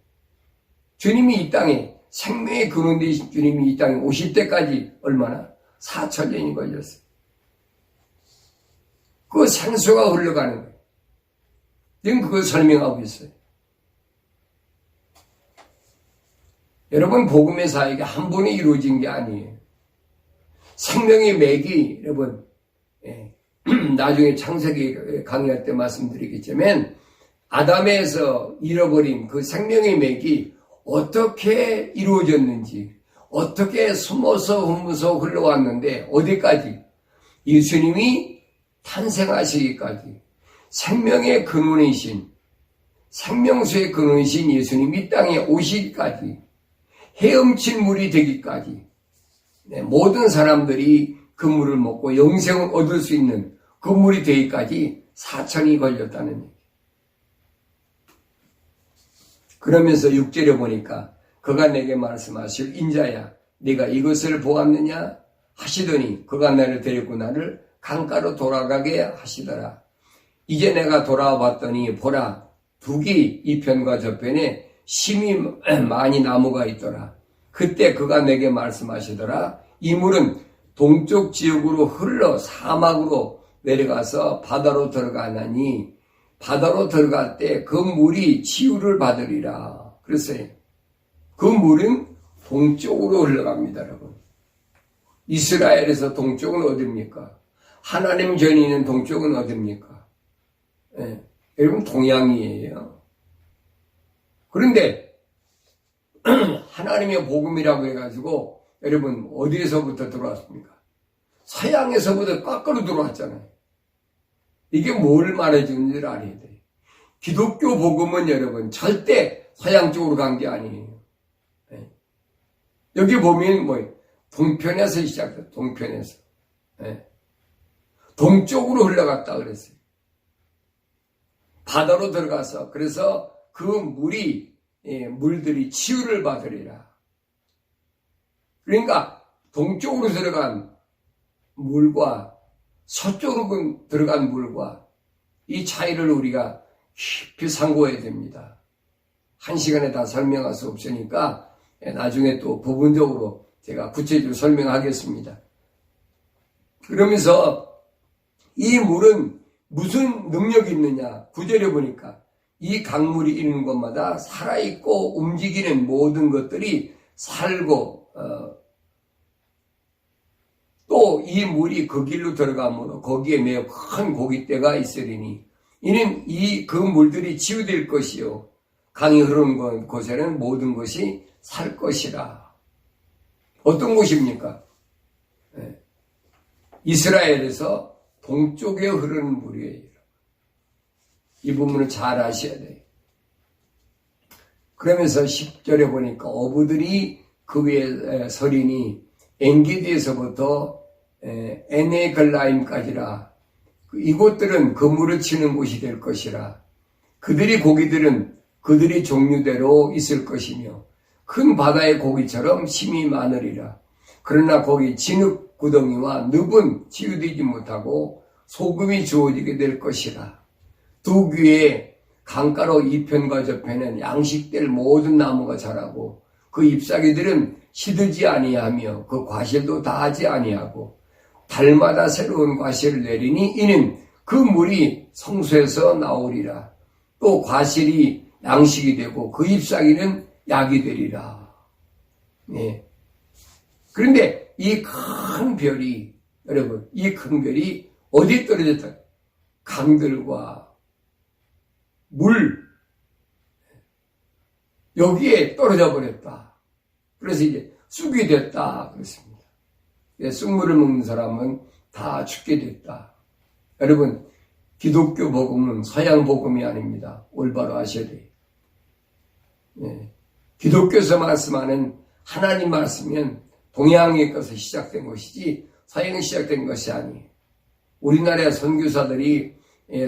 주님이 이 땅에 생명의 근원 되신 주님이 이 땅에 오실 때까지 얼마나? 4,000년이 걸렸어요. 그 생수가 흘러가는 거예요. 지금 그걸 설명하고 있어요. 여러분, 복음의 사역이 한 번에 이루어진 게 아니에요. 생명의 맥이, 여러분, 나중에 창세기 강의할 때 말씀드리겠지만, 아담에서 잃어버린 그 생명의 맥이 어떻게 이루어졌는지, 어떻게 숨어서 흐무서 흘러왔는데, 어디까지? 예수님이 탄생하시기까지, 생명의 근원이신, 생명수의 근원이신 예수님이 이 땅에 오시기까지, 헤엄친 물이 되기까지, 모든 사람들이 그 물을 먹고 영생을 얻을 수 있는 그 물이 되기까지 4천이 걸렸다는 얘기. 그러면서 6절에 보니까 그가 내게 말씀하실 인자야 네가 이것을 보았느냐 하시더니 그가 나를 데리고 나를 강가로 돌아가게 하시더라. 이제 내가 돌아와 봤더니 보라 북이 이편과 저편에 심이 많이 나무가 있더라. 그때 그가 내게 말씀하시더라. 이 물은 동쪽 지역으로 흘러 사막으로 내려가서 바다로 들어가나니 바다로 들어갈 때 그 물이 치유를 받으리라. 그랬어요. 그 물은 동쪽으로 흘러갑니다, 여러분. 이스라엘에서 동쪽은 어디입니까? 하나님 전이 있는 동쪽은 어디입니까? 여러분, 동양이에요. 그런데 하나님의 복음이라고 해가지고 여러분 어디에서부터 들어왔습니까? 서양에서부터 거꾸로 들어왔잖아요. 이게 뭘 말해주는 줄 알아야 돼요. 기독교 복음은 여러분 절대 서양 쪽으로 간 게 아니에요. 여기 보면 동편에서 시작돼요. 동편에서. 동쪽으로 흘러갔다 그랬어요. 바다로 들어가서 그래서 그 물들이 치유를 받으리라. 그러니까 동쪽으로 들어간 물과 서쪽으로 들어간 물과 이 차이를 우리가 깊이 상고해야 됩니다. 한 시간에 다 설명할 수 없으니까 나중에 또 부분적으로 제가 구체적으로 설명하겠습니다. 그러면서 이 물은 무슨 능력이 있느냐? 9절에 보니까 이 강물이 있는 곳마다 살아있고 움직이는 모든 것들이 살고 또 이 물이 그 길로 들어가므로 거기에 매우 큰 고깃대가 있으리니 이는 그 물들이 치유될 것이요 강이 흐르는 곳에는 모든 것이 살 것이라. 어떤 곳입니까? 이스라엘에서 동쪽에 흐르는 물이에요. 이 부분을 잘 아셔야 돼요. 그러면서 10절에 보니까 어부들이 그 위에 서리니 엔게디에서부터 에네글라임까지라. 이곳들은 그물을 치는 곳이 될 것이라. 그들이 고기들은 그들이 종류대로 있을 것이며 큰 바다의 고기처럼 심이 많으리라. 그러나 거기 진흙 구덩이와 늪은 치유되지 못하고 소금이 주어지게 될 것이라. 두 귀에 강가로 이편과 저편은 양식될 모든 나무가 자라고 그 잎사귀들은 시들지 아니하며 그 과실도 다하지 아니하고 달마다 새로운 과실을 내리니 이는 그 물이 성소에서 나오리라. 또 과실이 양식이 되고 그 잎사귀는 약이 되리라. 네. 그런데 이 큰 별이 여러분 이 큰 별이 어디에 떨어졌다? 강들과 물 여기에 떨어져 버렸다. 그래서 이제 쑥이 됐다 그랬습니다. 쑥물을 먹는 사람은 다 죽게 됐다. 여러분 기독교 복음은 서양 복음이 아닙니다. 올바로 아셔야 돼요. 기독교에서 말씀하는 하나님 말씀은 동양의 것에서 시작된 것이지 서양에 시작된 것이 아니에요. 우리나라의 선교사들이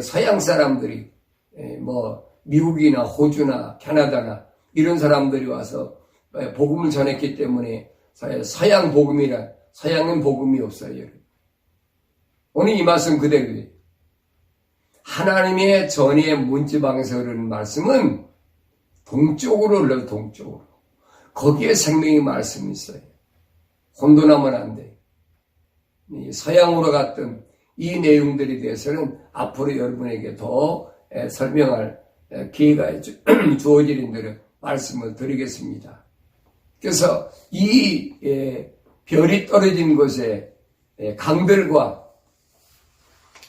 서양 사람들이 미국이나 호주나 캐나다나 이런 사람들이 와서 복음을 전했기 때문에 서양 복음이라 서양은 복음이 없어요. 오늘 이 말씀 그대로예요. 하나님의 전의 문지방에서 흐르는 말씀은 동쪽으로 흘러요. 동쪽으로. 거기에 생명의 말씀이 있어요. 혼돈하면 안 돼요. 서양으로 갔던 이 내용들에 대해서는 앞으로 여러분에게 더 설명할 기회가 주어지는 대로 말씀을 드리겠습니다. 그래서 이 별이 떨어진 곳에 강들과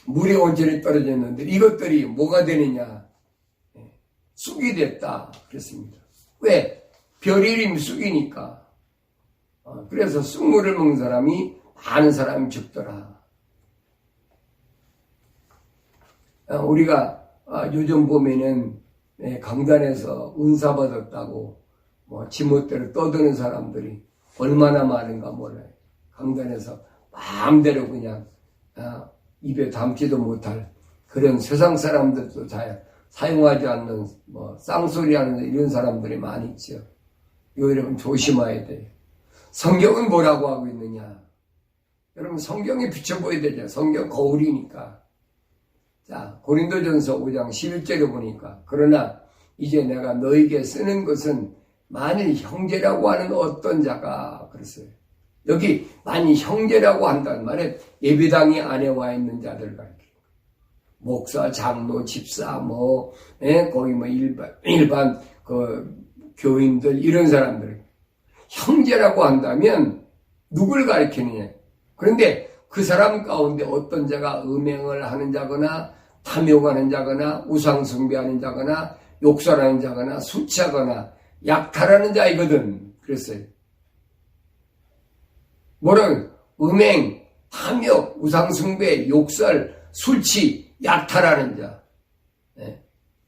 물의 온천이 떨어졌는데 이것들이 뭐가 되느냐? 쑥이 됐다 그랬습니다. 왜? 별 이름이 쑥이니까. 그래서 쑥물을 먹는 사람이 많은 사람이 죽더라. 우리가 요즘 보면은 강단에서 은사 받았다고 뭐 지멋대로 떠드는 사람들이 얼마나 많은가 몰라요. 강단에서 마음대로 그냥 입에 담지도 못할 그런 세상 사람들도 잘 사용하지 않는 뭐 쌍소리하는 이런 사람들이 많이 있죠. 이거 여러분 조심해야 돼요. 성경은 뭐라고 하고 있느냐? 여러분 성경에 비춰보야 되죠. 성경 거울이니까. 자, 고린도전서 5장 11절에 보니까 그러나 이제 내가 너에게 쓰는 것은 만일 형제라고 하는 어떤 자가 그랬어요. 여기 만일 형제라고 한다는 말은 예배당에 안에 와 있는 자들 가르쳐요. 목사, 장로, 집사, 거기 일반 교인들 이런 사람들 형제라고 한다면 누굴 가리키느냐? 그런데 그 사람 가운데 어떤 자가 음행을 하는 자거나 탐욕하는 자거나 우상숭배하는 자거나 욕설하는 자거나 술 취하거나 약탈하는 자이거든. 그랬어요. 뭐라고? 음행, 탐욕, 우상숭배, 욕설, 술취, 약탈하는 자.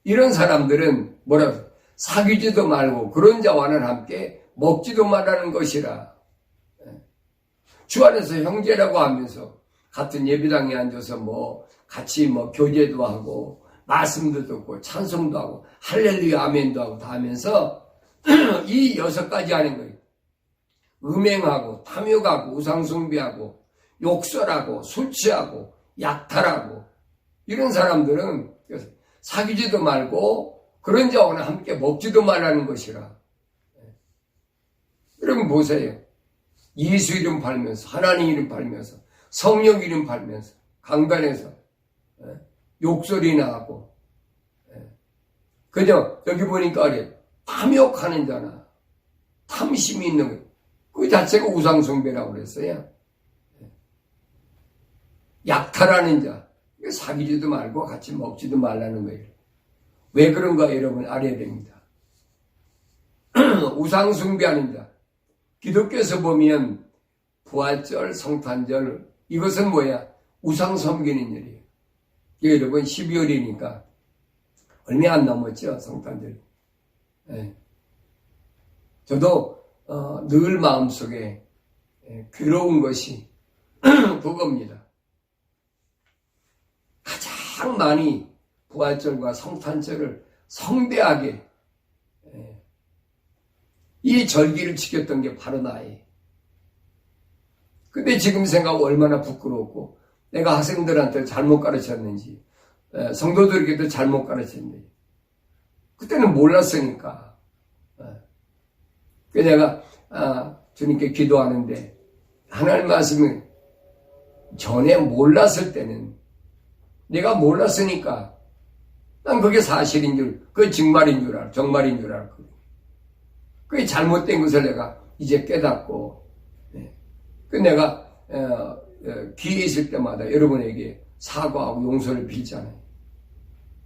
이런 사람들은 뭐라고? 사귀지도 말고 그런 자와는 함께 먹지도 말라는 것이라. 주 안에서 형제라고 하면서 같은 예배당에 앉아서 같이 교제도 하고 말씀도 듣고 찬송도 하고 할렐루야 아멘도 하고 다 하면서 이 6가지 하는 거예요. 음행하고 탐욕하고 우상숭배하고 욕설하고 술취하고 약탈하고 이런 사람들은 사귀지도 말고 그런 자와는 함께 먹지도 말라는 것이라. 여러분 보세요. 예수 이름 팔면서 하나님 이름 팔면서 성령 이름 팔면서 강단에서 욕설이나 하고 그냥 여기 보니까 탐욕하는 자나 탐심이 있는 거 그 자체가 우상숭배라고 그랬어요. 약탈하는 자 사귀지도 말고 같이 먹지도 말라는 거예요. 왜 그런가 여러분 알아야 됩니다. 우상숭배하는 자 기독교에서 보면 부활절, 성탄절 이것은 뭐야? 우상 섬기는 일이에요. 여러분 12월이니까 얼마 안 남았죠 성탄절. 저도 늘 마음속에 괴로운 것이 그겁니다. 가장 많이 부활절과 성탄절을 성대하게 이 절기를 지켰던 게 바로 나예요. 근데 지금 생각하면 얼마나 부끄럽고 내가 학생들한테 잘못 가르쳤는지 성도들에게도 잘못 가르쳤는지 그때는 몰랐으니까. 그래서 내가 주님께 기도하는데 하나님 말씀을 전에 몰랐을 때는 내가 몰랐으니까 난 그게 사실인 줄, 그게 정말인 줄 알았거든. 그게 잘못된 것을 내가 이제 깨닫고, 그 내가 기회 있을 때마다 여러분에게 사과하고 용서를 빌잖아요.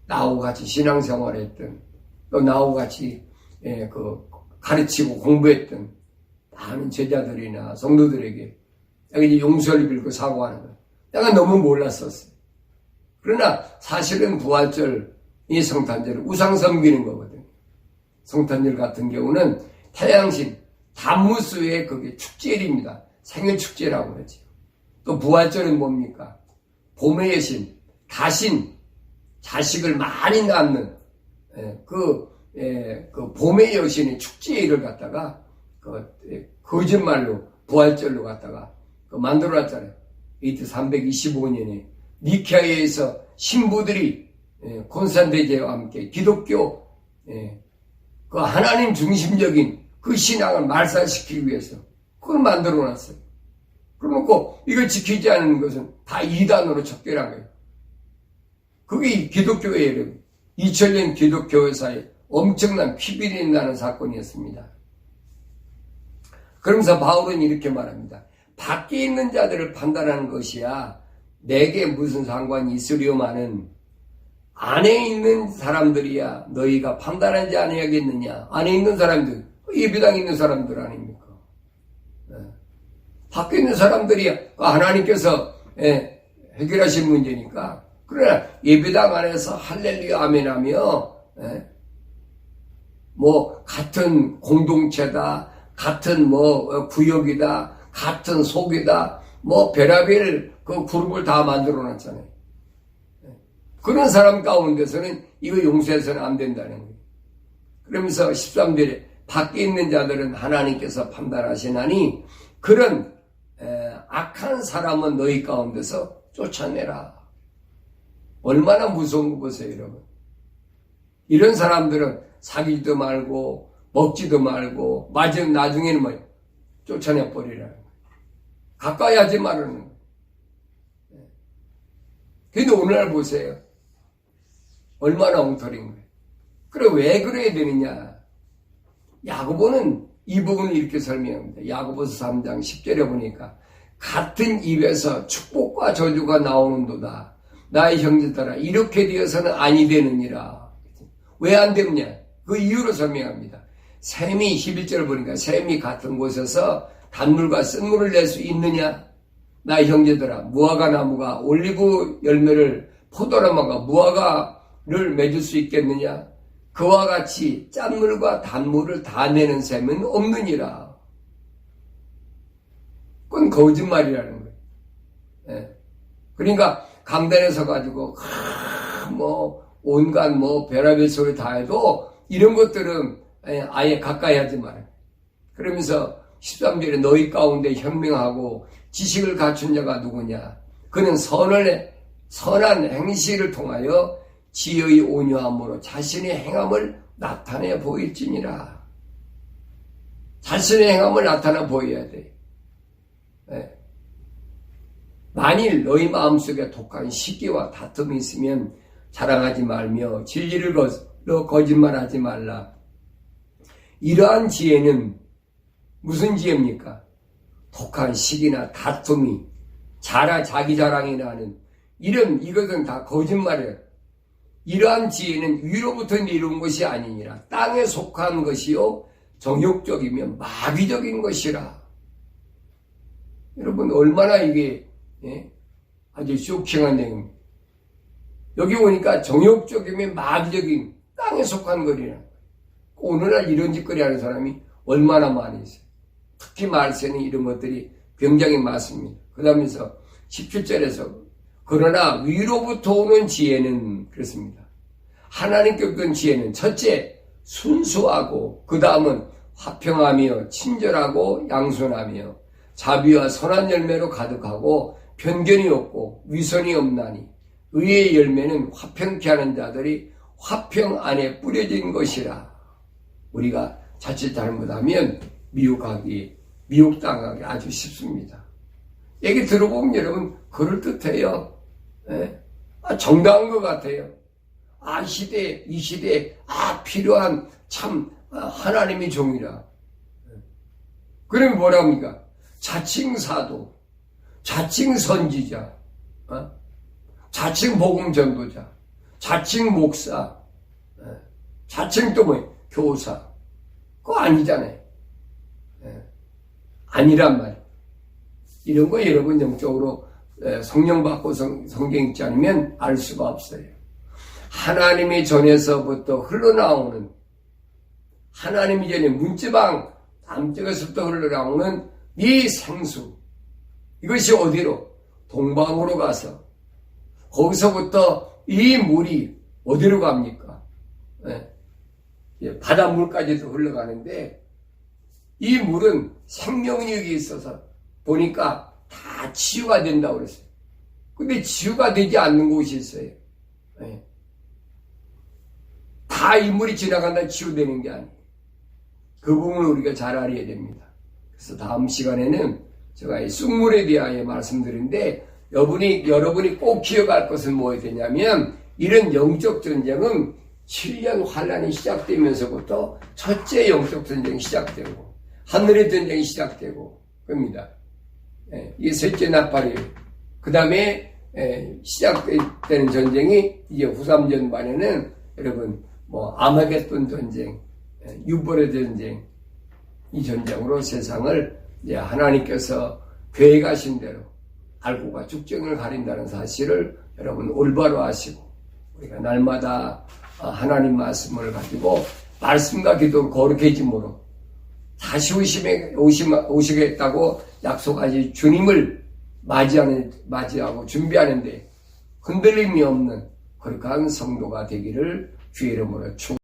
나하고 같이 신앙생활했던, 또 나하고 같이 가르치고 공부했던 많은 제자들이나 성도들에게 내가 이제 용서를 빌고 사과하는 거예요. 내가 너무 몰랐었어요. 그러나 사실은 부활절, 이 성탄절은 우상 섬기는 거거든요. 성탄절 같은 경우는 태양신, 단무스의 그게 축제일입니다. 생일축제라고 그러죠. 또 부활절은 뭡니까? 봄의 여신, 가신, 자식을 많이 낳는 그 봄의 여신의 축제일을 갖다가 거짓말로 부활절로 갖다가 만들어놨잖아요. 이때 325년에 니케아에서 신부들이 콘스탄티제와 함께 기독교 그 하나님 중심적인 그 신앙을 말살시키기 위해서 그걸 만들어놨어요. 그러놓고 이걸 지키지 않는 것은 다 이단으로 척결한 거예요. 그게 기독교의 여러분, 2000년 기독교사에 엄청난 피비린이 나는 사건이었습니다. 그러면서 바울은 이렇게 말합니다. 밖에 있는 자들을 판단하는 것이야 내게 무슨 상관이 있으려마는 안에 있는 사람들이야 너희가 판단하지 아니하겠느냐. 안에 있는 사람들, 예배당에 있는 사람들 아닙니까? 밖에 있는 사람들이야 하나님께서 해결하신 문제니까. 그러나 예배당 안에서 할렐루야 아멘 하며 뭐 같은 공동체다, 같은 뭐 구역이다, 같은 속이다, 뭐 별의별 그 그룹을 다 만들어 놨잖아요. 그런 사람 가운데서는 이거 용서해서는 안 된다는 거예요. 그러면서 13절에 밖에 있는 자들은 하나님께서 판단하시나니 그런 악한 사람은 너희 가운데서 쫓아내라. 얼마나 무서운 거 보세요, 여러분. 이런 사람들은 사귀지도 말고 먹지도 말고 나중에는 뭐 쫓아내버리라는 거예요. 가까이 하지 말라는 거예요. 근데 오늘날 보세요. 얼마나 엉터리인 거예요. 그래 왜 그래야 되느냐. 야고보는 이 부분을 이렇게 설명합니다. 야고보서 3장 10절에 보니까 같은 입에서 축복과 저주가 나오는도다. 나의 형제들아 이렇게 되어서는 아니 되느니라. 왜 안 되느냐. 그 이유로 설명합니다. 샘이 11절을 보니까 샘이 같은 곳에서 단물과 쓴물을 낼 수 있느냐. 나의 형제들아 무화과 나무가 올리브 열매를 포도나무가 무화과를 맺을 수 있겠느냐. 그와 같이 짠물과 단물을 다 내는 샘은 없느니라. 그건 거짓말이라는 거예요. 예. 그러니까 강단에 서가지고 온갖 별의별 소리 다 해도 이런 것들은 아예 가까이 하지 말아요. 그러면서 13절에 너희 가운데 현명하고 지식을 갖춘 자가 누구냐. 그는 선한 행실을 통하여 지혜의 온유함으로 자신의 행함을 나타내 보일지니라. 자신의 행함을 나타내 보여야 돼. 네. 만일 너희 마음속에 독한 시기와 다툼이 있으면 자랑하지 말며 진리를 거짓말하지 말라. 이러한 지혜는 무슨 지혜입니까? 독한 시기나 다툼이 자기 자랑이나 하는 이것은 다 거짓말이에요. 이러한 지혜는 위로부터 내려온 것이 아니니라. 땅에 속한 것이요 정욕적이며 마귀적인 것이라. 여러분 얼마나 이게 아주 쇼킹한 내용입니다. 여기 보니까 정욕적이며 마귀적인 땅에 속한 거리라. 오늘날 이런 짓거리 하는 사람이 얼마나 많이 있어요. 특히 말세는 이런 것들이 굉장히 많습니다. 그 다음에서 17절에서 그러나 위로부터 오는 지혜는 그렇습니다. 하나님께부터 오는 지혜는 첫째 순수하고 그 다음은 화평하며 친절하고 양순하며 자비와 선한 열매로 가득하고 편견이 없고 위선이 없나니 의의 열매는 화평케 하는 자들이 화평 안에 뿌려진 것이라. 우리가 자칫 잘못하면 미혹당하기 아주 쉽습니다. 얘기 들어보면 여러분 그럴듯해요. 정당한 것 같아요. 이 시대에 필요한 참 하나님의 종이라. 그러면 뭐랍니까? 자칭 사도, 자칭 선지자, 자칭 복음 전도자, 자칭 목사, 자칭 또 교사. 그거 아니잖아요. 아니란 말이에요. 이런 거 여러분 영적으로 성령 받고 성경 읽지 않으면 알 수가 없어요. 하나님의 전에서부터 흘러나오는, 하나님이 전에 문지방 남쪽에서부터 흘러나오는 이 생수, 이것이 어디로? 동방으로 가서 거기서부터 이 물이 어디로 갑니까? 바닷물까지도 흘러가는데 이 물은 생명력이 있어서 보니까 다 치유가 된다고 그랬어요. 근데 치유가 되지 않는 곳이 있어요. 다 이 물이 지나간다 치유되는 게 아니에요. 그 부분을 우리가 잘 알아야 됩니다. 그래서 다음 시간에는 제가 이 쑥물에 대하여 말씀드린데 여러분이 꼭 기억할 것은 무엇이 되냐면 이런 영적 전쟁은 7년 환란이 시작되면서부터 첫째 영적 전쟁이 시작되고 하늘의 전쟁이 시작되고 그럽니다. 이게 셋째 나팔이에요. 그 다음에 시작되는 전쟁이 이제 후삼전반에는 여러분 아마겟돈 전쟁, 유보의 전쟁, 이 전쟁으로 세상을 이제 하나님께서 계획하신 대로 알고가 죽정을 가린다는 사실을 여러분 올바로 아시고 우리가 날마다 하나님 말씀을 가지고 말씀과 기도를 거룩해짐으로 다시 오시겠다고 약속하신 주님을 맞이하고 준비하는데 흔들림이 없는 거룩한 성도가 되기를 주의 이름으로 축원합니다.